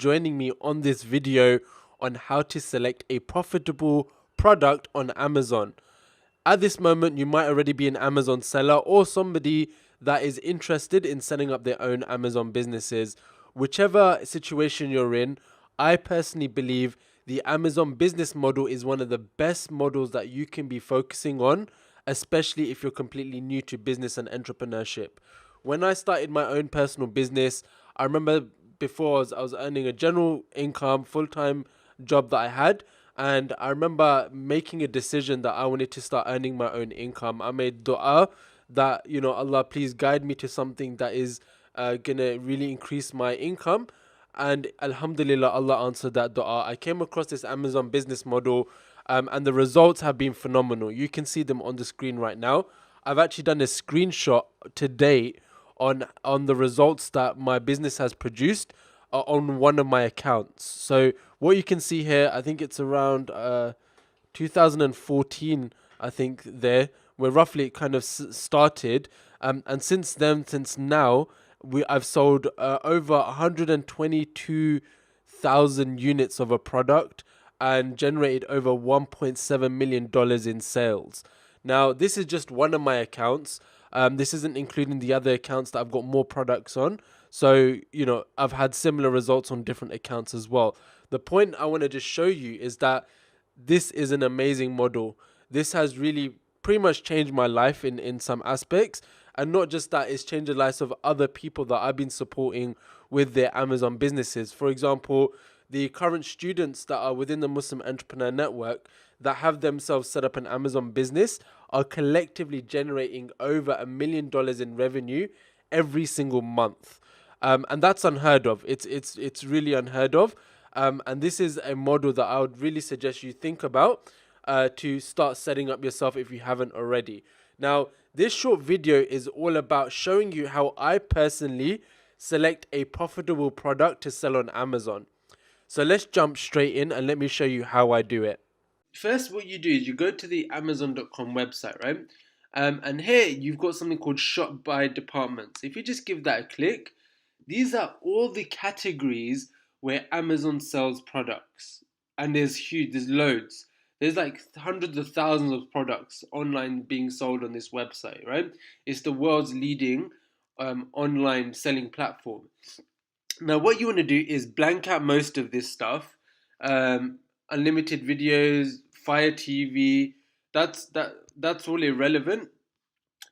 joining me on this video on how to select a profitable product on Amazon. At this moment, you might already be an Amazon seller or somebody that is interested in setting up their own Amazon businesses. Whichever situation you're in, I personally believe the Amazon business model is one of the best models that you can be focusing on, especially if you're completely new to business and entrepreneurship. When I started my own personal business, I remember before I was earning a general income, full time job that I had. And I remember making a decision that I wanted to start earning my own income. I made dua that, Allah, please guide me to something that is gonna really increase my income. And Alhamdulillah, Allah answered that dua. I came across this Amazon business model, and the results have been phenomenal. You can see them on the screen right now. I've actually done a screenshot today on the results that my business has produced on one of my accounts. So what you can see here, I think it's around 2014, I think there, where roughly it kind of started. And since then, since now, I've sold over 122,000 units of a product and generated over $1.7 million in sales. Now, this is just one of my accounts. This isn't including the other accounts that I've got more products on. So, I've had similar results on different accounts as well. The point I want to just show you is that this is an amazing model. This has really pretty much changed my life in some aspects. And not just that, it's changed the lives of other people that I've been supporting with their Amazon businesses. For example, the current students that are within the Muslim Entrepreneur Network that have themselves set up an Amazon business are collectively generating over $1 million in revenue every single month. And that's unheard of. It's really unheard of. And this is a model that I would really suggest you think about to start setting up yourself if you haven't already. Now, this short video is all about showing you how I personally select a profitable product to sell on Amazon. So let's jump straight in and let me show you how I do it. First, what you do is you go to the Amazon.com website, right? And here you've got something called Shop by Departments. If you just give that a click, these are all the categories where Amazon sells products. And there's loads. There's like hundreds of thousands of products online being sold on this website, right? It's the world's leading online selling platform. Now, what you want to do is blank out most of this stuff. Unlimited videos, Fire TV, that's all irrelevant.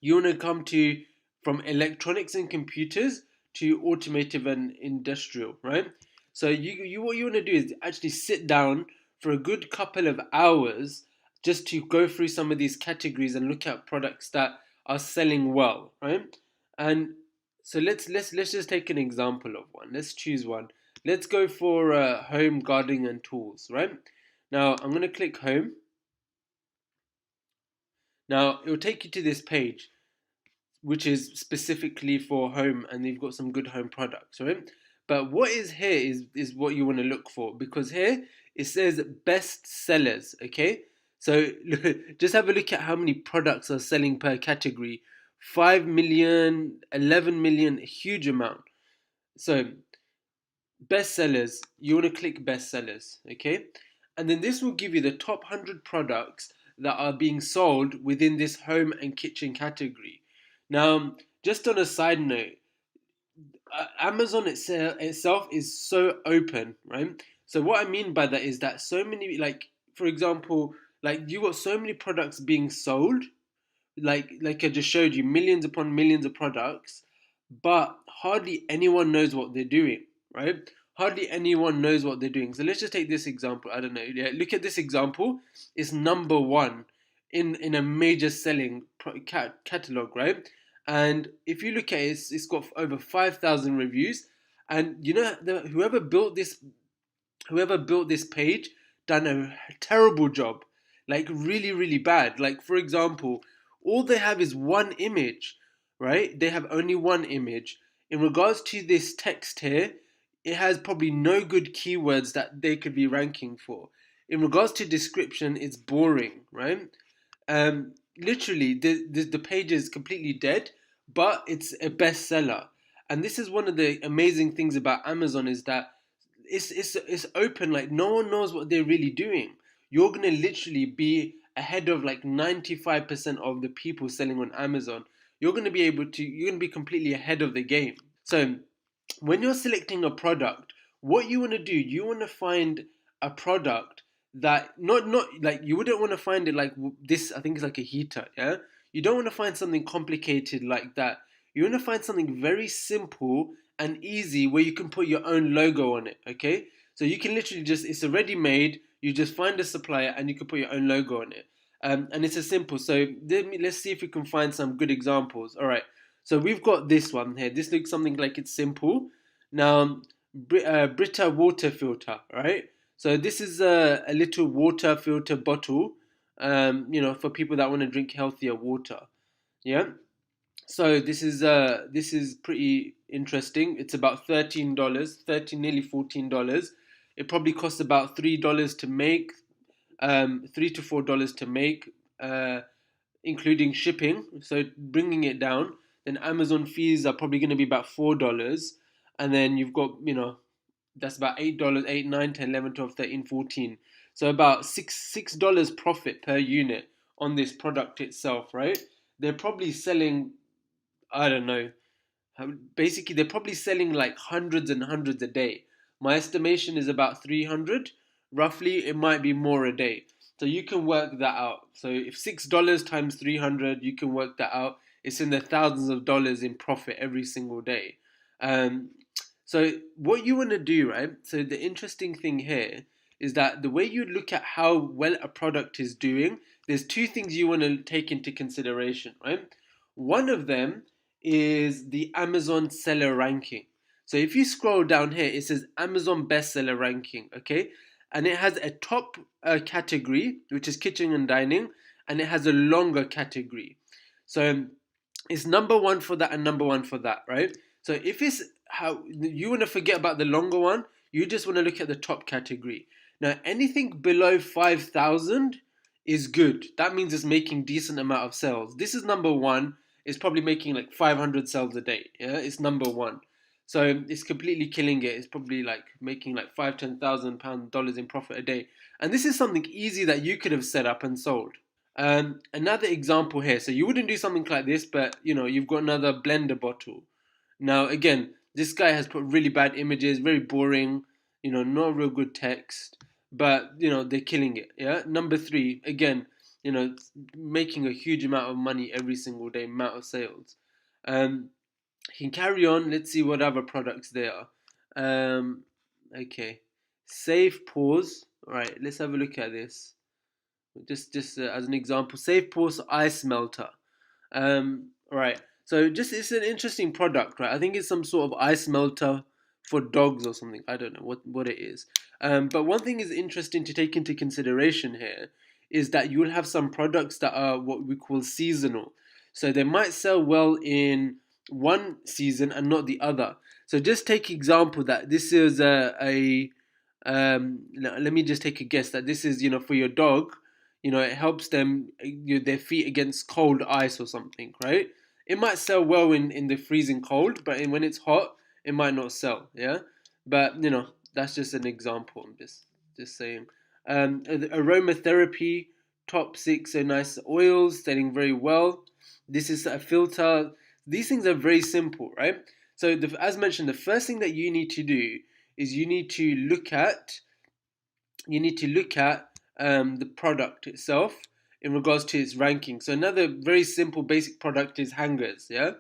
You want to come to from electronics and computers to automotive and industrial, right? So you what you want to do is actually sit down for a good couple of hours just to go through some of these categories and look at products that are selling well, right? And so let's just take an example of one. Let's choose one. Let's go for home gardening and tools, right? Now I'm going to click home. Now it will take you to this page, which is specifically for home, and you've got some good home products, right? But what is here is what you want to look for, because here it says best sellers, okay? So just have a look at how many products are selling per category. 5 million, 11 million, a huge amount. So best sellers, you want to click best sellers, okay? And then this will give you the top 100 products that are being sold within this home and kitchen category. Now, just on a side note, Amazon itself is so open, right? So what I mean by that is that so many, like for example, like you got so many products being sold, like I just showed you, millions upon millions of products, but hardly anyone knows what they're doing, right? Hardly anyone knows what they're doing. So let's just take this example. I don't know. Yeah, look at this example. It's number one in a major selling catalog, right? And if you look at it, it's got over 5,000 reviews. And whoever built this page done a terrible job, like really really bad. Like for example, all they have is one image, right? They have only one image. In regards to this text here, it has probably no good keywords that they could be ranking for. In regards to description, it's boring, right? Literally the page is completely dead, but it's a bestseller. And this is one of the amazing things about Amazon, is that it's open, like no one knows what they're really doing. You're gonna literally be ahead of like 95% of the people selling on Amazon. You're gonna be completely ahead of the game. So when you're selecting a product, what you want to do, you want to find a product that not like, you wouldn't want to find it like this. I think it's like a heater, yeah. You don't want to find something complicated like that. You want to find something very simple and easy where you can put your own logo on it. Okay, so you can literally just, it's already made. You just find a supplier and you can put your own logo on it. And it's as simple. So let's see if we can find some good examples. All right. So we've got this one here. This looks something like it's simple. Now, Brita water filter, right? So this is a little water filter bottle, for people that want to drink healthier water. Yeah. So this is pretty interesting. It's about $13, 13 nearly $14. It probably costs about $3 to make, $3 to $4 to make, including shipping. So bringing it down, then Amazon fees are probably going to be about $4, and then you've got, that's about $8, 8, 9, 10, 11, 12, 13, 14. So about $6 profit per unit on this product itself, right? They're probably selling, I don't know, basically they're probably selling like hundreds and hundreds a day. My estimation is about 300 roughly. It might be more a day, so you can work that out. So if $6 times 300, you can work that out. It's in the thousands of dollars in profit every single day. um, so what you want to do, right? So the interesting thing here is that the way you look at how well a product is doing, there's two things you want to take into consideration, right? One of them is the Amazon seller ranking. So if you scroll down here, it says Amazon bestseller ranking, okay? And it has a top category, which is kitchen and dining, and it has a longer category. So it's number one for that and number one for that, right? So if it's how you want to forget about the longer one, you just want to look at the top category. Now, anything below 5,000 is good. That means it's making decent amount of sales. This is number one. It's probably making like 500 sales a day. Yeah, it's number one. So it's completely killing it. It's probably like making like £5,000 to $10,000 in profit a day. And this is something easy that you could have set up and sold. Another example here. So you wouldn't do something like this, but you've got another blender bottle. Now, again, this guy has put really bad images, very boring, not real good text, but they're killing it. Yeah. Number three, again, making a huge amount of money every single day, amount of sales. Can carry on. Let's see what other products there are. Okay, Safe Pause. All right, let's have a look at this. Just as an example, Safe Pause ice melter. Right. So just, it's an interesting product, right? I think it's some sort of ice melter for dogs or something. I don't know what it is. But one thing is interesting to take into consideration here is that you will have some products that are what we call seasonal. So they might sell well in one season and not the other. So just take example that this is let me just take a guess that this is, for your dog. It helps them, their feet against cold ice or something, right? It might sell well in the freezing cold, but when it's hot, it might not sell. Yeah, but that's just an example. I'm just saying. Aromatherapy top six, so nice oils selling very well. This is a filter. These things are very simple, right? So as mentioned, the first thing that you need to do is you need to look at the product itself in regards to its ranking. So another very simple basic product is hangers. Yeah.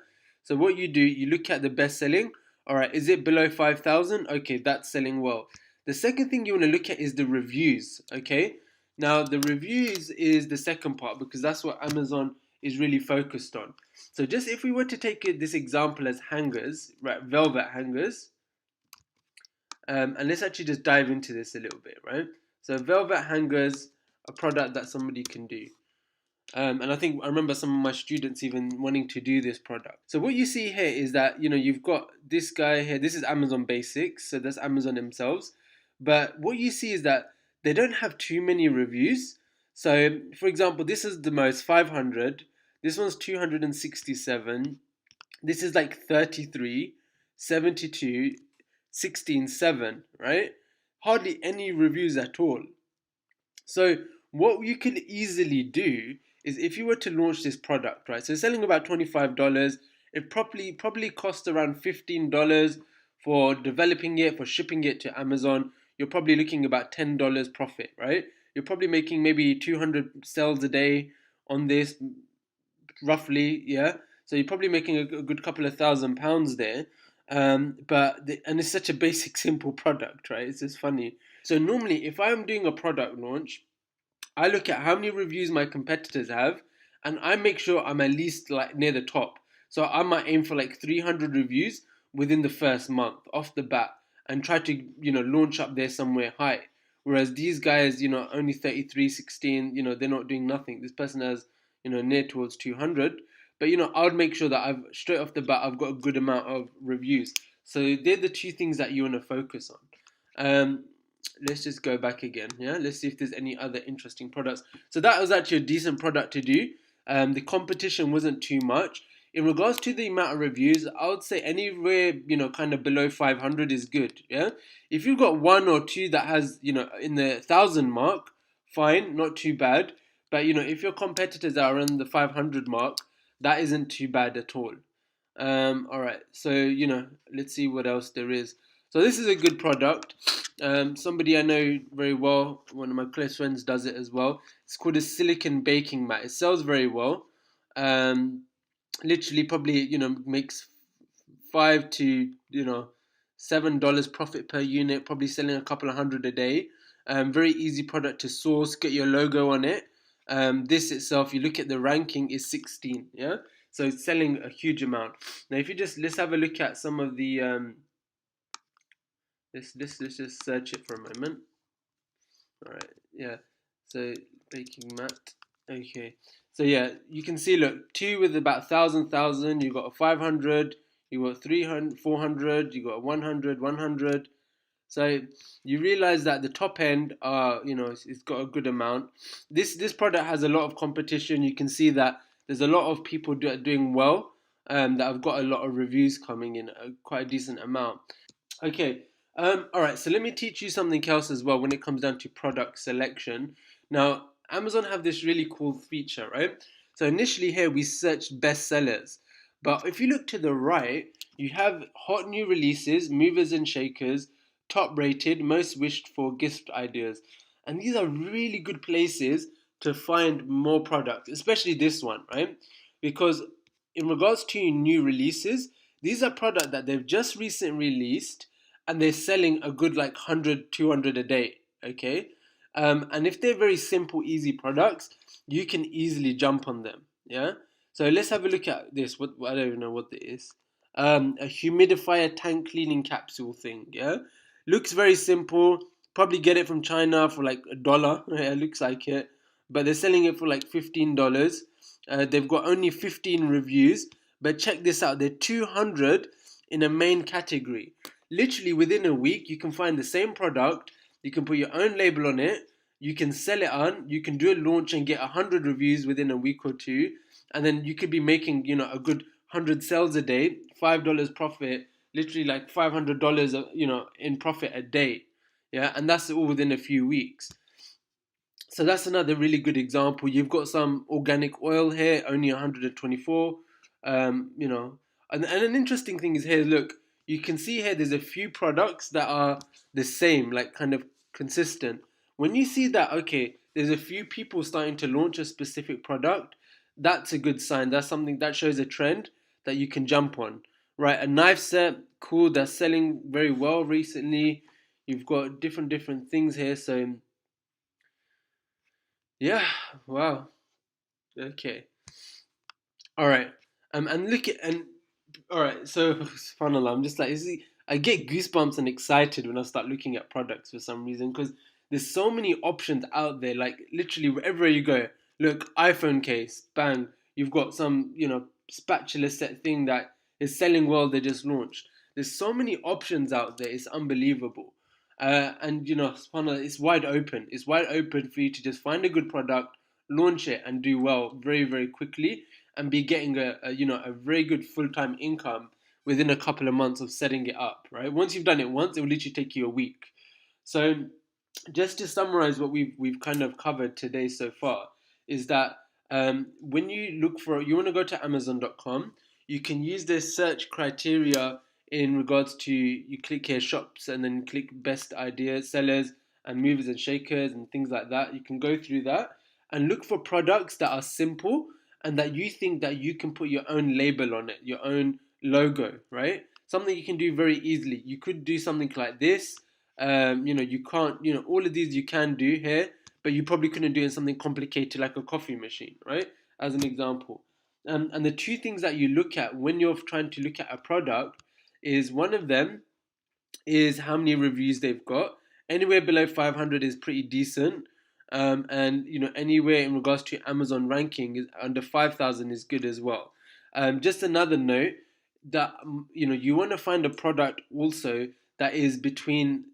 So what you do, you look at the best selling. All right, is it below 5,000? Okay, that's selling well. The second thing you want to look at is the reviews. Okay. Now the reviews is the second part because that's what Amazon is really focused on. So just if we were to take this example as hangers, right, velvet hangers. And let's actually just dive into this a little bit, right? So velvet hangers, a product that somebody can do. And I remember some of my students even wanting to do this product. So what you see here is that, you've got this guy here. This is Amazon Basics. So that's Amazon themselves. But what you see is that they don't have too many reviews. So for example, this is the most 500. This one's 267. This is like 33, 72, 16, 7, right? hardly any reviews at all. So what you could easily do is, if you were to launch this product, right? So it's selling about $25. It probably costs around $15 for developing it, for shipping it to Amazon. You're probably looking about $10 profit, right? You're probably making maybe 200 sales a day on this, roughly, yeah. So you're probably making a good couple of £1,000 there. And it's such a basic, simple product, right? It's just funny. So normally, if I'm doing a product launch, I look at how many reviews my competitors have, and I make sure I'm at least like near the top. So I might aim for like 300 reviews within the first month off the bat, and try to launch up there somewhere high. Whereas these guys, only 33, 16, they're not doing nothing. This person has near towards 200, but I would make sure that I've straight off the bat I've got a good amount of reviews. So they're the two things that you want to focus on. Let's just go back again. Yeah, let's see if there's any other interesting products. So that was actually a decent product to do. The competition wasn't too much. In regards to the amount of reviews, I would say anywhere kind of below 500 is good. Yeah, if you've got one or two that has in the 1,000 mark, fine, not too bad. But if your competitors are around the 500 mark, that isn't too bad at all. All right, so let's see what else there is. So this is a good product. Somebody I know very well, one of my close friends, does it as well. It's called a silicon baking mat. It sells very well. Um, Literally, probably makes $5 to $7 profit per unit. Probably selling a couple of hundred a day. Very easy product to source. Get your logo on it. This itself, you look at the ranking, is 16. Yeah, so it's selling a huge amount. Now, if you let's have a look at some of the let's just search it for a moment. All right, yeah. So baking mat. Okay. So yeah, you can see. Look, two with about 1,000. You got a 500. You got 300, 400. You got a 100, 100. So you realize that the top end, it's got a good amount. This product has a lot of competition. You can see that there's a lot of people doing well. That have got a lot of reviews coming in, quite a decent amount. Okay. All right. So let me teach you something else as well when it comes down to product selection. Now, Amazon have this really cool feature, right? So initially here we searched bestsellers, but if you look to the right, you have hot new releases, movers and shakers, top rated, most wished for gift ideas, and these are really good places to find more products, especially this one, right? Because in regards to new releases, these are products that they've just recently released and they're selling a good like 100, 200 a day. Okay. And if they're very simple, easy products, you can easily jump on them. Yeah. So let's have a look at this. What I don't even know what it is. A humidifier tank cleaning capsule thing. Yeah. Looks very simple. Probably get it from China for like $1. It looks like it. But they're selling it for like $15. They've got only 15 reviews. But check this out. They're 200 in a main category. Literally within a week, you can find the same product. You can put your own label on it. You can sell it on. You can do a launch and get 100 reviews within a week or two. And then you could be making, a good 100 sales a day, $5 profit, literally like $500, in profit a day. Yeah. And that's all within a few weeks. So that's another really good example. You've got some organic oil here, only 124. Um, you know, and an interesting thing is here. Look, you can see here. There's a few products that are the same, like kind of consistent. When you see that, okay, there's a few people starting to launch a specific product. That's a good sign. That's something that shows a trend that you can jump on. Right, a knife set, cool. That's selling very well recently. You've got different things here. So yeah, wow. Okay. All right. And look at and all right. So subhanallah, I'm just like, I get goosebumps and excited when I start looking at products for some reason because there's so many options out there. Like literally wherever you go, look, iPhone case, bang, you've got some spatula set thing that is selling well. They just launched. There's so many options out there. It's unbelievable. And subhanallah, it's wide open. It's wide open for you to just find a good product, launch it, and do well very very quickly, and be getting a very good full time income within a couple of months of setting it up. Right. Once you've done it once, it will literally take you a week. So just to summarize what we've kind of covered today so far is that when you look for, you want to go to Amazon.com, you can use this search criteria in regards to, you click here shops and then click best ideas, sellers and movers and shakers and things like that. You can go through that and look for products that are simple and that you think that you can put your own label on it, your own logo, right? Something you can do very easily. You could do something like this. You can't, all of these you can do here, but you probably couldn't do in something complicated like a coffee machine, right? As an example. And the two things that you look at when you're trying to look at a product is, one of them is how many reviews they've got. Anywhere below 500 is pretty decent. And anywhere in regards to Amazon ranking is under 5,000 is good as well. Just another note that you want to find a product also that is between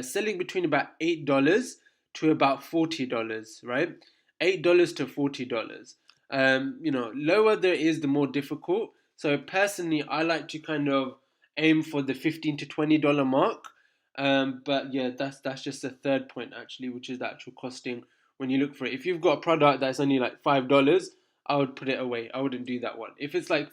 selling between about $8 to about $40, right? $8 to $40. Lower there is, the more difficult. So personally, I like to kind of aim for the $15 to $20 mark. But yeah, that's just the third point actually, which is the actual costing when you look for it. If you've got a product that's only like $5, I would put it away. I wouldn't do that one. If it's like